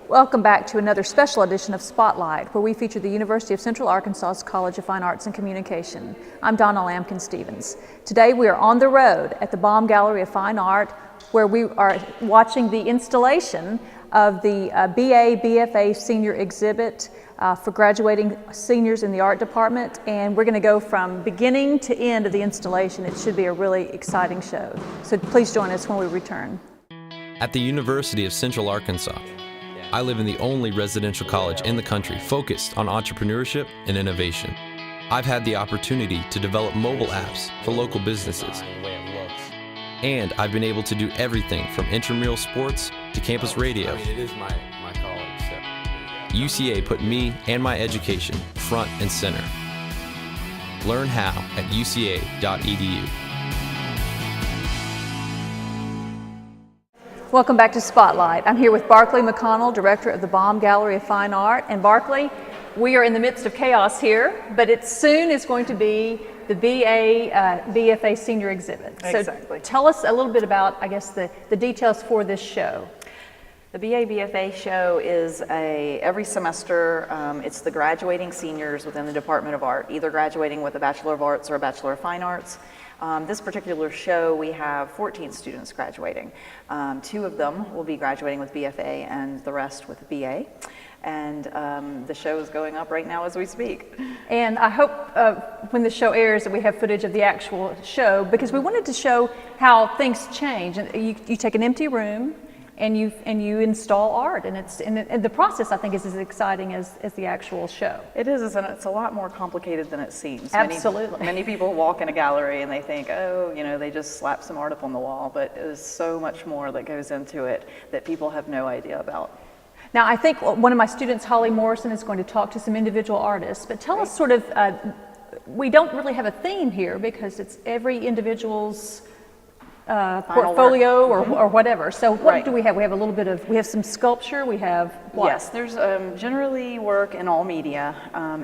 Welcome back to another special edition of Spotlight, where we feature the University of Central Arkansas's College of Fine Arts and Communication. I'm Donna LAMPKIN-Stevens. Today we are on the road at the Baum Gallery of Fine Art, where we are watching the installation of the BA, BFA senior exhibit for graduating seniors in the art department, and we're going to go from beginning to end of the installation. It should be a really exciting show. So please join us when we return. At the University of Central Arkansas, I live in the only residential college in the country focused on entrepreneurship and innovation. I've had the opportunity to develop mobile apps for local businesses. And I've been able to do everything from intramural sports to campus radio. It is my college. So. UCA put me and my education front and center. Learn how at uca.edu. Welcome back to Spotlight. I'm here with Barclay McConnell, Director of the Baum Gallery of Fine Art. And Barclay, we are in the midst of chaos here, but it soon is going to be the BA, BFA senior exhibit. Exactly. So tell us a little bit about, I guess, the details for this show. The BA BFA show is every semester, it's the graduating seniors within the Department of Art, either graduating with a Bachelor of Arts or a Bachelor of Fine Arts. This particular show, we have 14 students graduating. 2 of them will be graduating with BFA and the rest with BA. And the show is going up right now as we speak. And I hope when the show airs that we have footage of the actual show, because we wanted to show how things change. And you take an empty room and you install art, and the process, I think, is as exciting as the actual show. It is, and it's a lot more complicated than it seems. Absolutely. Many people walk in a gallery and they think, oh, you know, they just slap some art up on the wall, but there's so much more that goes into it that people have no idea about. Now, I think one of my students, Holly Morrison, is going to talk to some individual artists, but tell us sort of, we don't really have a theme here because it's every individual's portfolio or whatever. So what do we have? We have a little bit of, we have some sculpture, we have what? Yes, there's generally work in all media.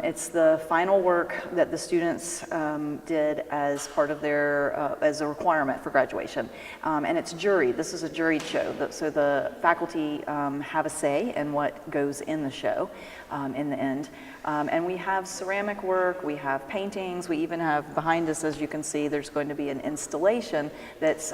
It's the final work that the students did as part of their, as a requirement for graduation. And it's juried. This is a juried show. So the faculty have a say in what goes in the show in the end. And we have ceramic work, we have paintings, we even have behind us, as you can see, there's going to be an installation that's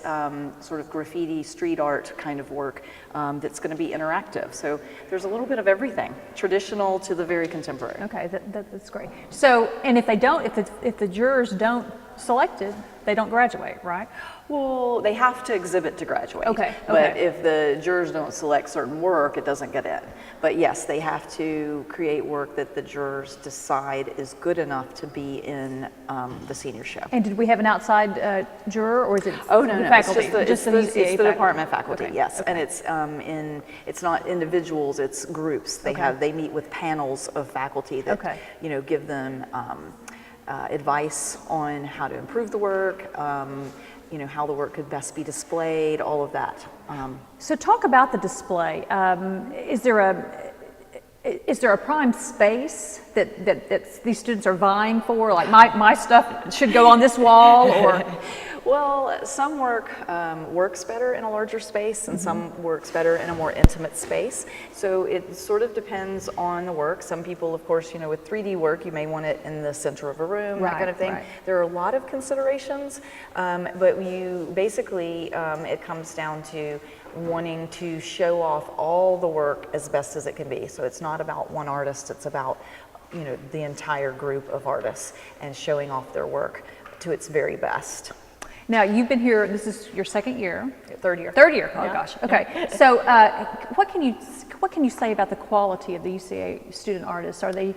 sort of graffiti street art kind of work that's going to be interactive. So there's a little bit of everything, traditional to the very contemporary. Okay, that's great. So, and if they don't, if the jurors don't select it, they don't graduate, right? Well, they have to exhibit to graduate. Okay. But if the jurors don't select certain work, it doesn't get in. But yes, they have to create work that the jurors decide is good enough to be in the senior show. And did we have an outside juror, or is it no, faculty? It's the department faculty, okay. yes. Okay. And it's not individuals, it's groups. They meet with panels of faculty that give them advice on how to improve the work, how the work could best be displayed, all of that. So talk about the display. Is there a prime space that these students are vying for? Like my stuff should go on this wall, or? Well, some work works better in a larger space, and some works better in a more intimate space. So it sort of depends on the work. Some people, of course, with 3D work, you may want it in the center of a room, that kind of thing. Right. There are a lot of considerations, but you basically, it comes down to wanting to show off all the work as best as it can be. So it's not about one artist, it's about the entire group of artists and showing off their work to its very best. Now, you've been here, this is your second year? Third year. Third year, oh gosh, okay. So what can you say about the quality of the UCA student artists? Are they?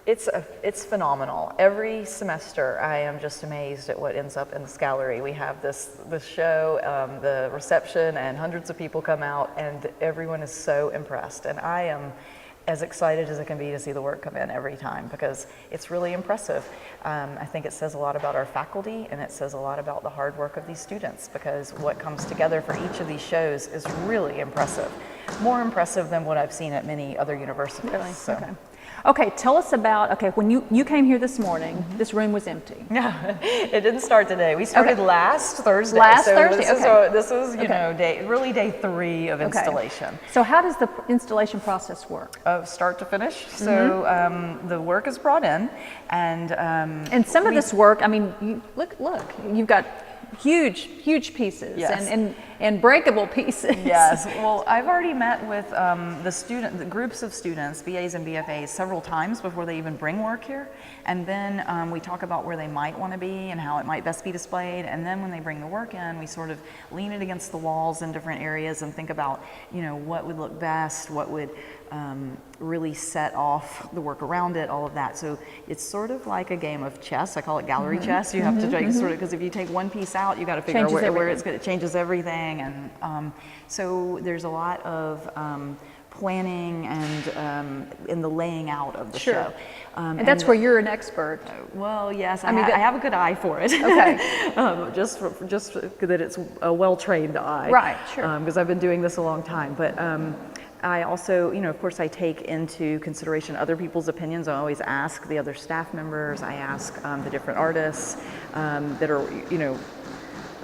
It's phenomenal. Every semester, I am just amazed at what ends up in this gallery. We have this show, the reception, and hundreds of people come out, and everyone is so impressed. And I am as excited as it can be to see the work come in every time, because it's really impressive. I think it says a lot about our faculty, and it says a lot about the hard work of these students, because what comes together for each of these shows is really impressive. More impressive than what I've seen at many other universities. Really? So. Okay. Okay, tell us about, okay, when you came here this morning, this room was empty. Yeah, it didn't start today. We started last Thursday. Last so Thursday, This is you know, really day 3 of installation. So how does the installation process work? Start to finish. So the work is brought in, and some of this work, I mean, look, you've got huge pieces and breakable pieces. Yes. Well, I've already met with the groups of students, BAs and BFAs, several times before they even bring work here, and then we talk about where they might want to be and how it might best be displayed. And then when they bring the work in, we sort of lean it against the walls in different areas and think about, you know, what would look best, what would really set off the work around it, all of that. So it's sort of like a game of chess. I call it gallery chess. You have to try sort of, because if you take one piece out, you got to figure out where it's going. It changes everything, and so there's a lot of planning and in the laying out of the show. And that's where you're an expert. Well, yes, I have a good eye for it. Okay. just that it's a well-trained eye. Right. Sure. Because I've been doing this a long time, but. I also, you know, of course, I take into consideration other people's opinions. I always ask the other staff members. I ask the different artists that are, you know,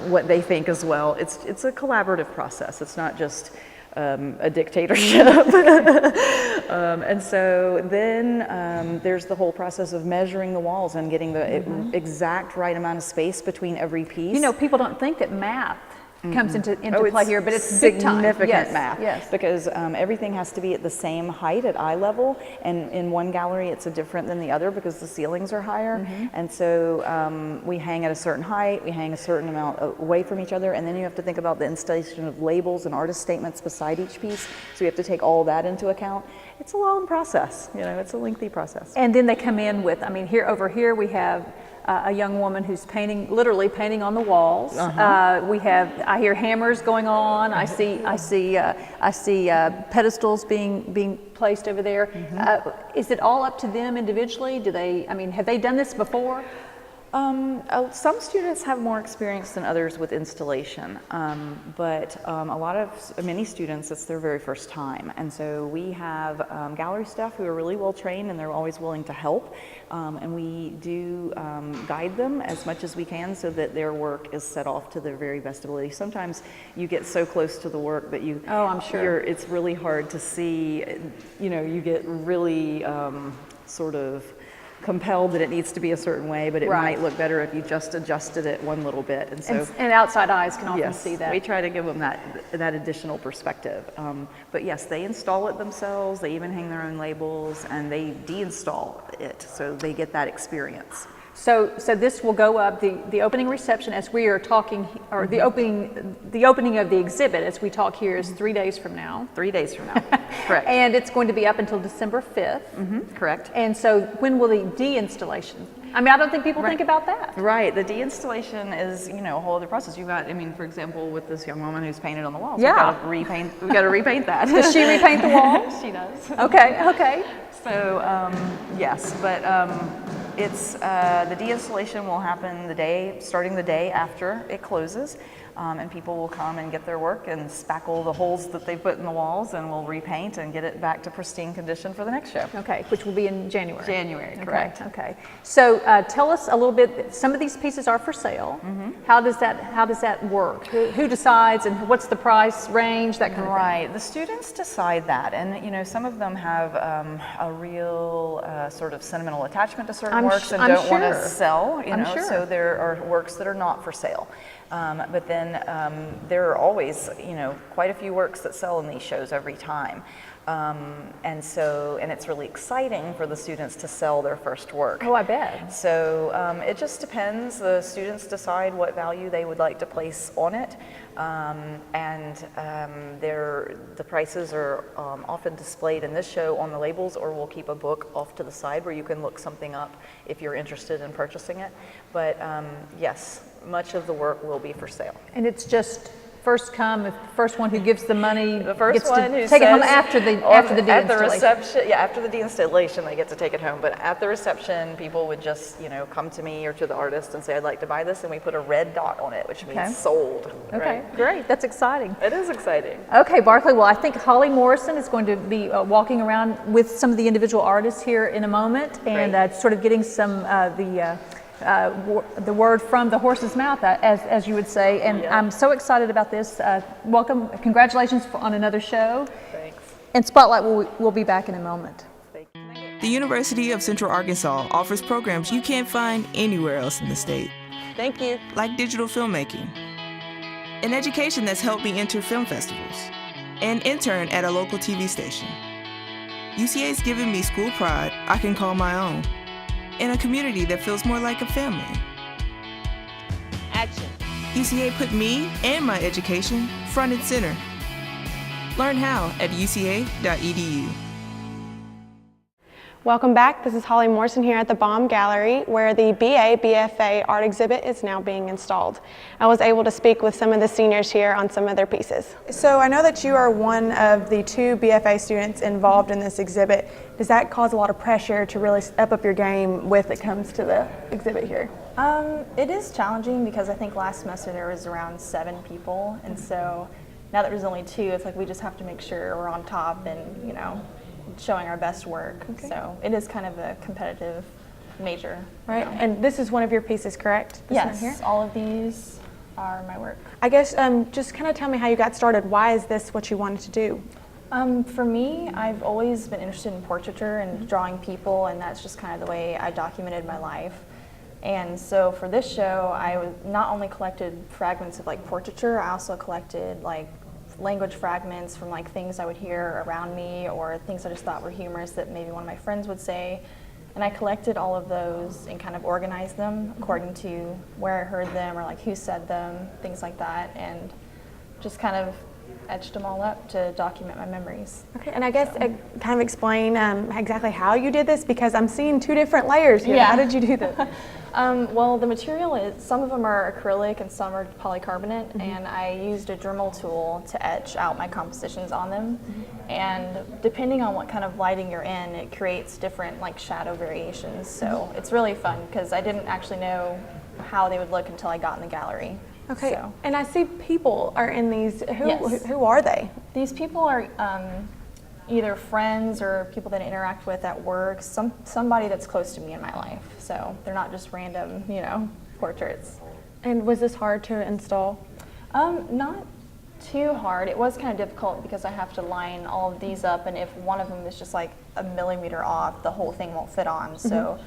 what they think as well. It's a collaborative process. It's not just a dictatorship. And so then there's the whole process of measuring the walls and getting the exact right amount of space between every piece. You know, people don't think that math comes into play here, but it's big time. Significant math, because everything has to be at the same height at eye level, and in one gallery it's different than the other because the ceilings are higher, and so we hang at a certain height, we hang a certain amount away from each other, and then you have to think about the installation of labels and artist statements beside each piece, so you have to take all that into account. It's a long process, you know, it's a lengthy process. And then they come in with, I mean, over here we have a young woman who's literally painting on the walls. I hear hammers going on. I see pedestals being placed over there. Is it all up to them individually? Have they done this before? Some students have more experience than others with installation, but many students, it's their very first time. And so we have gallery staff who are really well trained, and they're always willing to help. And we do guide them as much as we can so that their work is set off to their very best ability. Sometimes you get so close to the work that I'm sure. It's really hard to see, you know, you get really sort of compelled that it needs to be a certain way, but it might look better if you just adjusted it one little bit. And so, and outside eyes can often see that. We try to give them that additional perspective. But yes, they install it themselves. They even hang their own labels, and they deinstall it, so they get that experience. So this will go up, the opening reception as we are talking, or the opening of the exhibit as we talk here is 3 days from now. 3 days from now, correct. And it's going to be up until December 5th. Correct. And so when will the deinstallation? I mean, I don't think people think about that. Right, the deinstallation is, you know, a whole other process. You've got, I mean, for example, with this young woman who's painted on the walls, we've got to repaint that. Does she repaint the walls? She does. Okay. So, yes, but it's the deinstallation will happen starting the day after it closes, and people will come and get their work and spackle the holes that they put in the walls, and we'll repaint and get it back to pristine condition for the next show. Okay, which will be in January. January, correct. Okay. So tell us a little bit. Some of these pieces are for sale. How does that work? Who decides, and what's the price range? That kind of thing. Right. The students decide that, and you know, some of them have a real sort of sentimental attachment to certain works and don't want to sell. You know, so there are works that are not for sale. But then there are always, you know, quite a few works that sell in these shows every time. And it's really exciting for the students to sell their first work. Oh, I bet. So it just depends. The students decide what value they would like to place on it. The prices are often displayed in this show on the labels, or we'll keep a book off to the side where you can look something up if you're interested in purchasing it. But yes, much of the work will be for sale. And it's just first come, if the first one who gives the money The first gets one to who take it home says after the at the deinstallation. reception, yeah, after the deinstallation, they get to take it home. But at the reception, people would just, come to me or to the artist and say, "I'd like to buy this," and we put a red dot on it, which means sold. Okay, Right? great. That's exciting. It is exciting. Okay, Barclay. Well, I think Holly Morrison is going to be walking around with some of the individual artists here in a moment, and sort of getting some the word from the horse's mouth, as you would say. And I'm so excited about this. Welcome, congratulations on another show. Thanks. And Spotlight will be back in a moment. The University of Central Arkansas offers programs you can't find anywhere else in the state. Thank you. Like digital filmmaking, an education that's helped me enter film festivals, and intern at a local TV station. UCA's given me school pride I can call my own, in a community that feels more like a family. Action. UCA put me and my education front and center. Learn how at uca.edu. Welcome back. This is Holly Morrison here at the Baum Gallery, where the BA/BFA art exhibit is now being installed. I was able to speak with some of the seniors here on some of their pieces. So I know that you are one of the 2 BFA students involved in this exhibit. Does that cause a lot of pressure to really step up your game when it comes to the exhibit here? It is challenging because I think last semester there was around 7 people, and so now that there's only 2, it's like we just have to make sure we're on top and, showing our best work. Okay. So it is kind of a competitive major. Right, and this is one of your pieces, correct? This one Yes, here? all of these are my work. I guess just kind of tell me how you got started. Why is this what you wanted to do? For me, I've always been interested in portraiture and drawing people, and that's just kind of the way I documented my life. And so for this show, I not only collected fragments of like portraiture, I also collected like language fragments from like things I would hear around me or things I just thought were humorous that maybe one of my friends would say. And I collected all of those and kind of organized them according to where I heard them or like who said them, things like that, and just kind of etched them all up to document my memories. Okay, and I guess kind of explain exactly how you did this, because I'm seeing 2 different layers here. Yeah. How did you do that? Well, the material is, some of them are acrylic and some are polycarbonate, and I used a Dremel tool to etch out my compositions on them. And depending on what kind of lighting you're in, it creates different like shadow variations. So it's really fun because I didn't actually know how they would look until I got in the gallery. Okay, So and I see people are in these. Yes. Who are they? these people are either friends or people that I interact with at work, somebody that's close to me in my life. So they're not just random, portraits. And was this hard to install? Not too hard. It was kind of difficult because I have to line all of these up, and if one of them is just like a millimeter off, the whole thing won't fit on. So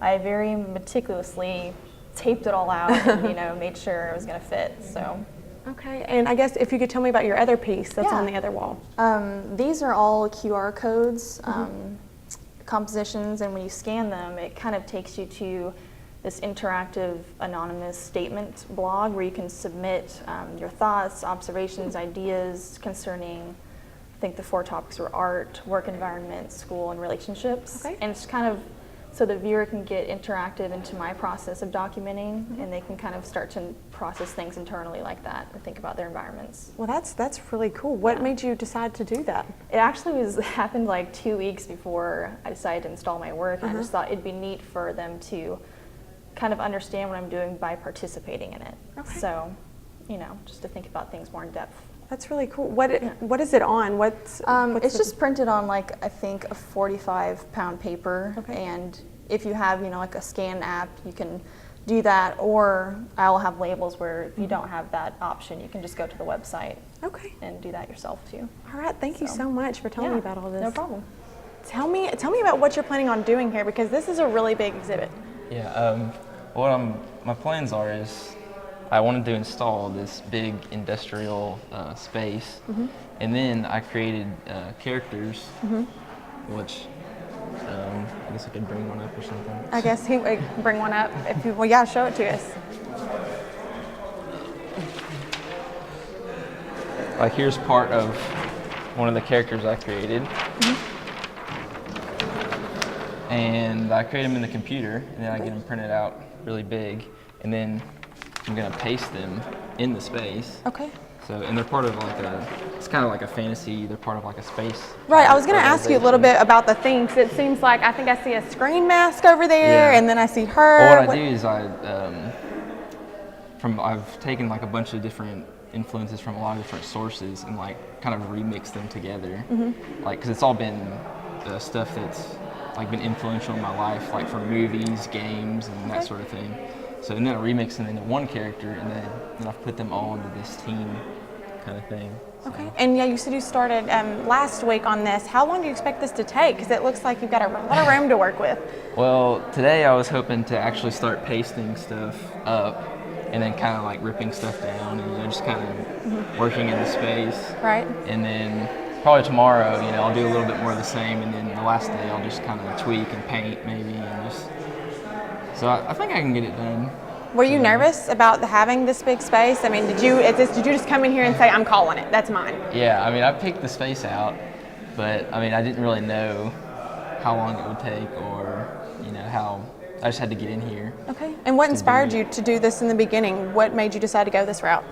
I very meticulously taped it all out and made sure it was going to fit. So. Okay, and I guess if you could tell me about your other piece that's on the other wall. These are all QR codes, compositions, and when you scan them, it kind of takes you to this interactive anonymous statement blog where you can submit your thoughts, observations, ideas concerning, I think the 4 topics were art, work environment, school, and relationships. Okay. And it's kind of so the viewer can get interactive into my process of documenting, and they can kind of start to process things internally like that and think about their environments. Well, that's really cool. What made you decide to do that? It actually happened like 2 weeks before I decided to install my work, and I just thought it'd be neat for them to kind of understand what I'm doing by participating in it. Okay. So, just to think about things more in depth. That's really cool. What is it on? What's It's just printed on I think a 45-pound paper, and if you have like a scan app, you can do that, or I'll have labels where if you don't have that option, you can just go to the website and do that yourself too. All right, thank you so much for telling me about all this. No problem. Tell me about what you're planning on doing here, because this is a really big exhibit. Yeah, my plans are is I wanted to install this big industrial space, and then I created characters, which I guess I could bring one up or something. I guess he would bring one up if you, show it to us. Like here's part of one of the characters I created. And I create them in the computer, and then I get them printed out really big, and then I'm gonna paste them in the space. Okay. So, and they're part of like it's kind of like a fantasy, they're part of like a space. Right, I was going to ask you a little bit about the theme, 'cause it seems like I think I see a screen mask over there, Yeah. and then I see her. Well, what I do is I've taken like a bunch of different influences from a lot of different sources and like kind of remixed them together. Like, because it's all been stuff that's like been influential in my life, like from movies, games, and that sort of thing. So and then I remix them into one character, and then I've put them all into this team kind of thing. So. Okay, and yeah, you said you started last week on this. How long do you expect this to take? Because it looks like you've got a lot of room to work with. Well, today I was hoping to actually start pasting stuff up and then kind of like ripping stuff down and just kind of working in the space. Right. And then probably tomorrow, I'll do a little bit more of the same, and then the last day I'll just kind of tweak and paint maybe, and just. So I think I can get it done. Were you nervous about having this big space? I mean, did you just come in here and say, I'm calling it, that's mine? Yeah, I mean, I picked the space out, but I mean, I didn't really know how long it would take or, how, I just had to get in here. Okay, and what inspired you to do this in the beginning? What made you decide to go this route?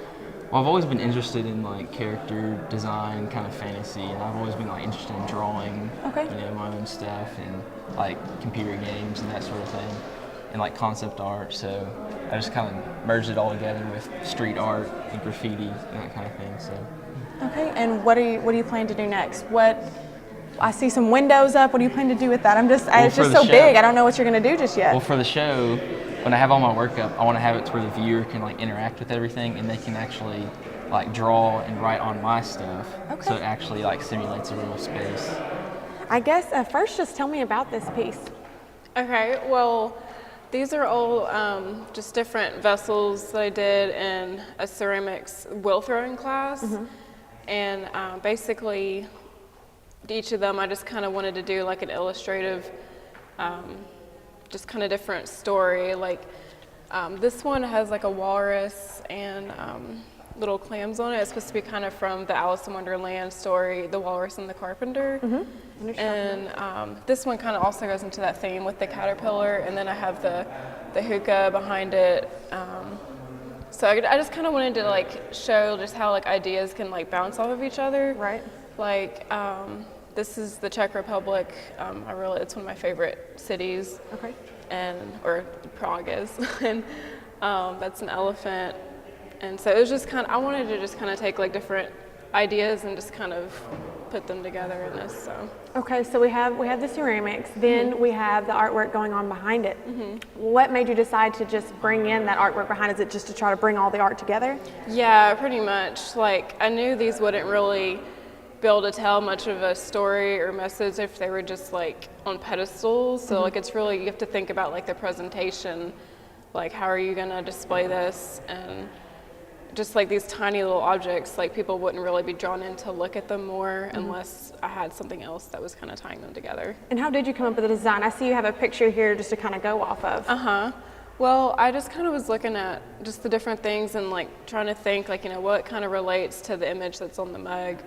Well, I've always been interested in like character design, kind of fantasy, and I've always been like interested in drawing, my own stuff and like computer games and that sort of thing. And like concept art, so I just kind of merged it all together with street art and graffiti and that kind of thing. So. Okay, and what do you plan to do next? I see some windows up. What do you plan to do with that? It's just so big. I don't know what you're going to do just yet. Well, for the show, when I have all my work up, I want to have it to where the viewer can like interact with everything, and they can actually like draw and write on my stuff. Okay. So it actually like simulates a real space. I guess first, just tell me about this piece. Okay, well. These are all just different vessels that I did in a ceramics wheel throwing class. And basically, each of them I just kind of wanted to do like an illustrative, just kind of different story. Like this one has like a walrus and little clams on it. It's supposed to be kind of from the Alice in Wonderland story, The Walrus and the Carpenter. And this one kind of also goes into that theme with the caterpillar, and then I have the hookah behind it. So I just kind of wanted to like show just how like ideas can like bounce off of each other. Right. Like this is the Czech Republic. It's one of my favorite cities. Okay. Or Prague is, and that's an elephant. And so it was just I wanted to just kind of take like different ideas and just kind of put them together in this. So. Okay, so we have the ceramics, then we have the artwork going on behind it. What made you decide to just bring in that artwork behind? Is it just to try to bring all the art together? Yeah, pretty much. Like I knew these wouldn't really be able to tell much of a story or message if they were just like on pedestals. So like it's really, you have to think about like the presentation, like how are you gonna display this, and just like these tiny little objects, like people wouldn't really be drawn in to look at them more unless I had something else that was kind of tying them together. And how did you come up with the design? I see you have a picture here just to kind of go off of. Well, I just kind of was looking at just the different things and like trying to think like, what kind of relates to the image that's on the mug.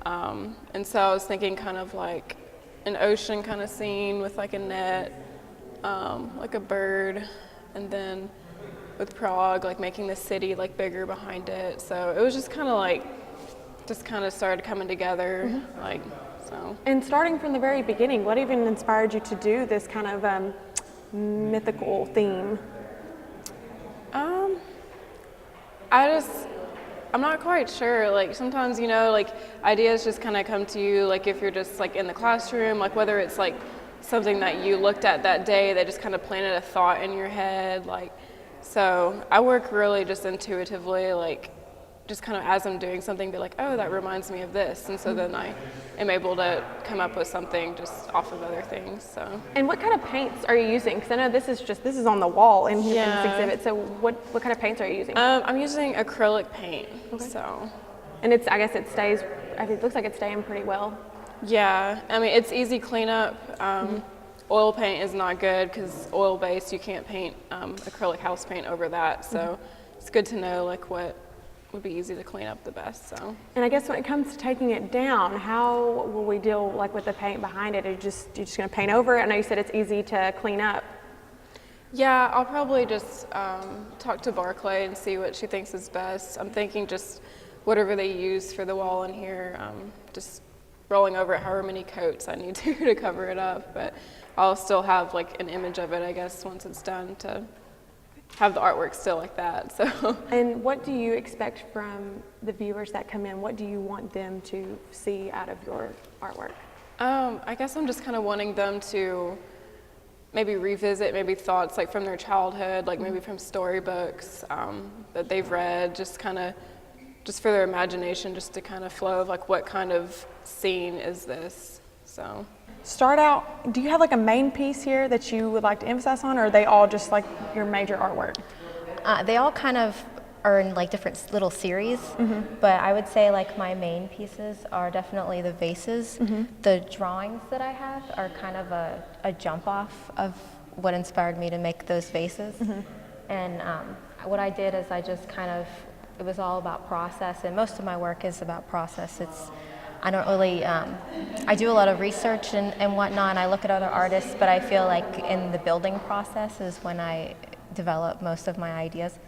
And so I was thinking kind of like an ocean kind of scene with like a net, like a bird, and then with Prague, like making the city like bigger behind it. So it was just kind of like, just kind of started coming together, like, so. And starting from the very beginning, what even inspired you to do this kind of mythical theme? I'm not quite sure. Like sometimes, like ideas just kind of come to you, like if you're just like in the classroom, like whether it's like something that you looked at that day that just kind of planted a thought in your head, like. So I work really just intuitively, like just kind of as I'm doing something, be like, oh, that reminds me of this. And so then I am able to come up with something just off of other things, so. And what kind of paints are you using? Because I know this is on the wall in here in this exhibit. So what kind of paints are you using? I'm using acrylic paint, so. And I guess it stays, it looks like it's staying pretty well. Yeah, I mean, it's easy cleanup. Oil paint is not good because oil-based, you can't paint acrylic house paint over that. So it's good to know like what would be easy to clean up the best. So. And I guess when it comes to taking it down, how will we deal like with the paint behind it? Are you just going to paint over it? I know you said it's easy to clean up. Yeah, I'll probably just talk to BARCLAY and see what she thinks is best. I'm thinking just whatever they use for the wall in here, just rolling over it however many coats I need to cover it up. But I'll still have like an image of it, I guess, once it's done, to have the artwork still like that. So. And what do you expect from the viewers that come in? What do you want them to see out of your artwork? I guess I'm just kind of wanting them to maybe revisit maybe thoughts like from their childhood, like maybe from storybooks that they've read, just for their imagination, just to kind of flow of like what kind of scene is this. So. Start out, do you have like a main piece here that you would like to emphasize on, or are they all just like your major artwork? They all kind of are in like different little series, but I would say like my main pieces are definitely the vases. The drawings that I have are kind of a jump off of what inspired me to make those vases. And what I did is I just it was all about process, and most of my work is about process. I don't really, I do a lot of research and whatnot, and I look at other artists, but I feel like in the building process is when I develop most of my ideas.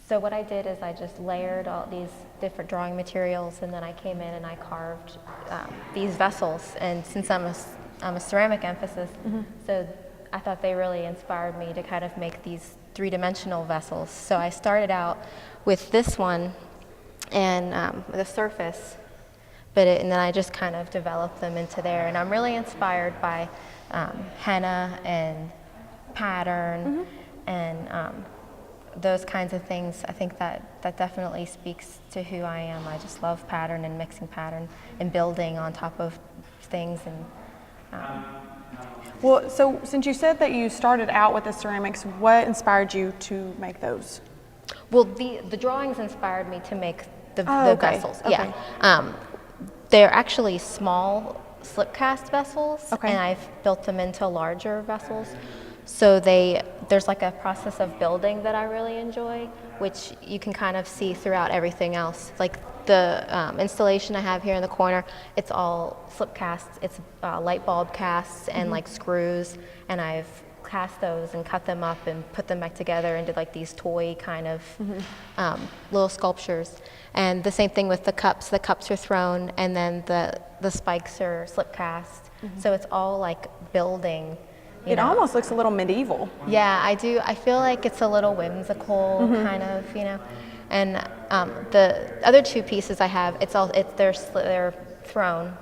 So what I did is I just layered all these different drawing materials, and then I came in and I carved these vessels. And since I'm a ceramic emphasis, so I thought they really inspired me to kind of make these three-dimensional vessels. So I started out with this one and the surface, and then I just kind of developed them into there. And I'm really inspired by henna and pattern and those kinds of things. I think that definitely speaks to who I am. I just love pattern and mixing pattern and building on top of things. And Well, so since you said that you started out with the ceramics, what inspired you to make those? Well, the drawings inspired me to make the okay. vessels. Okay. Yeah, they're actually small slip cast vessels, Okay. and I've built them into larger vessels. So there's like a process of building that I really enjoy, which you can kind of see throughout everything else. Like the installation I have here in the corner, it's all slip casts. It's light bulb casts and like screws, and I've cast those and cut them up and put them back together and did like these toy kind of little sculptures. And the same thing with the cups. The cups are thrown, and then the spikes are slip cast. So it's all like building. It almost looks a little medieval. Yeah, I do. I feel like it's a little whimsical, kind of, And the other two pieces I have, they're thrown,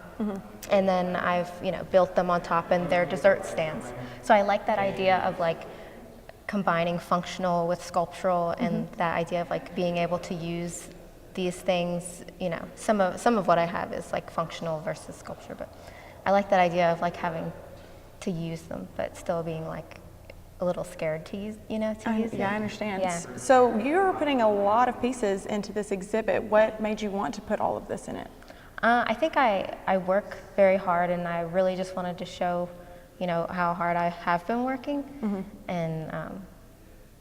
and then I've built them on top, and they're dessert stands. So I like that idea of like combining functional with sculptural, and that idea of like being able to use these things. Some of what I have is like functional versus sculpture, but I like that idea of like having to use them, but still being like a little scared to use, use Yeah, it. I understand. Yeah. So you're putting a lot of pieces into this exhibit. What made you want to put all of this in it? I think I work very hard, and I really just wanted to show, how hard I have been working, and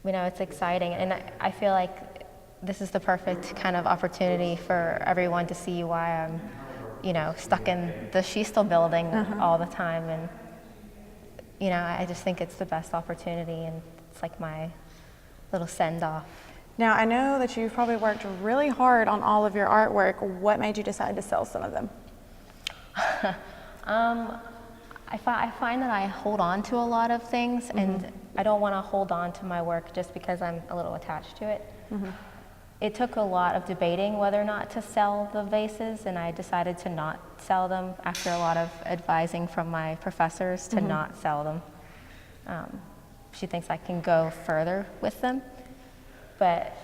it's exciting, and I feel like this is the perfect kind of opportunity for everyone to see why I'm, stuck in the Schiestel building all the time, and I just think it's the best opportunity, and it's like my little send-off. Now, I know that you've probably worked really hard on all of your artwork. What made you decide to sell some of them? I find that I hold on to a lot of things, and I don't want to hold on to my work just because I'm a little attached to it. It took a lot of debating whether or not to sell the vases, and I decided to not sell them after a lot of advising from my professors to not sell them. She thinks I can go further with them. But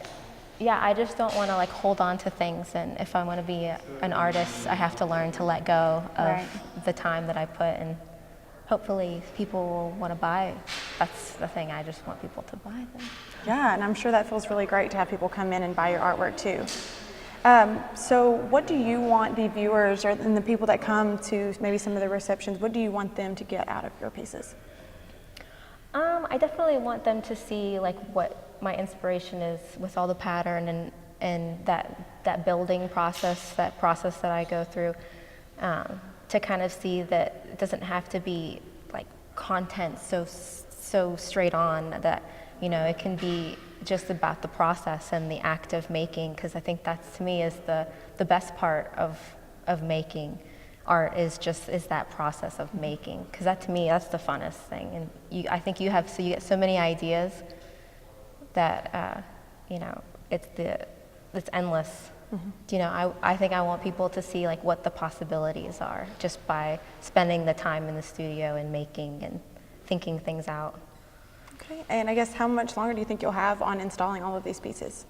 yeah, I just don't want to like hold on to things, and if I want to be an artist, I have to learn to let go of the time that I put, and hopefully people will want to buy. That's the thing, I just want people to buy them. Yeah, and I'm sure that feels really great to have people come in and buy your artwork too. So what do you want the viewers and the people that come to maybe some of the receptions, what do you want them to get out of your pieces? I definitely want them to see like what my inspiration is with all the pattern and that building process, that process that I go through, to kind of see that it doesn't have to be like content so straight on, that it can be just about the process and the act of making, because I think that's, to me, is the best part of making art, is that process of making, because that, to me, that's the funnest thing. And I think you get so many ideas that you know, it's endless. You know, I think I want people to see like what the possibilities are just by spending the time in the studio and making and thinking things out. Okay, and I guess how much longer do you think you'll have on installing all of these pieces?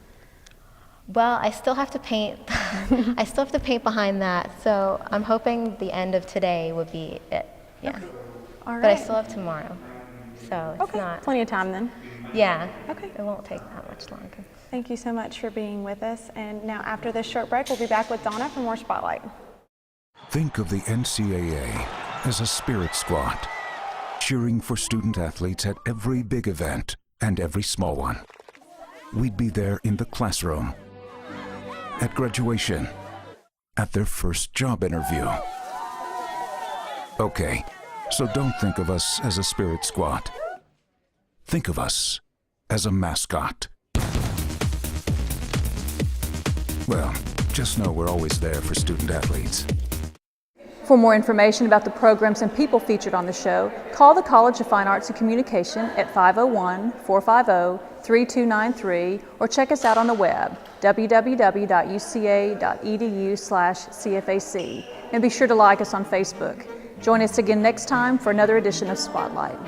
Well, I still have to paint. I still have to paint behind that, so I'm hoping the end of today would be it. Yeah. Okay. All right. But I still have tomorrow, so it's Okay, not. plenty of time then. Yeah. Okay. It won't take that much longer. Thank you so much for being with us. And now after this short break, we'll be back with Donna for more Spotlight. Think of the NCAA as a spirit squad, cheering for student athletes at every big event and every small one. We'd be there in the classroom, at graduation, at their first job interview. Okay, so don't think of us as a spirit squad. Think of us as a mascot. Well, just know we're always there for student athletes. For more information about the programs and people featured on the show, call the College of Fine Arts and Communication at 501-450-3293 or check us out on the web, www.uca.edu/CFAC, and be sure to like us on Facebook. Join us again next time for another edition of Spotlight.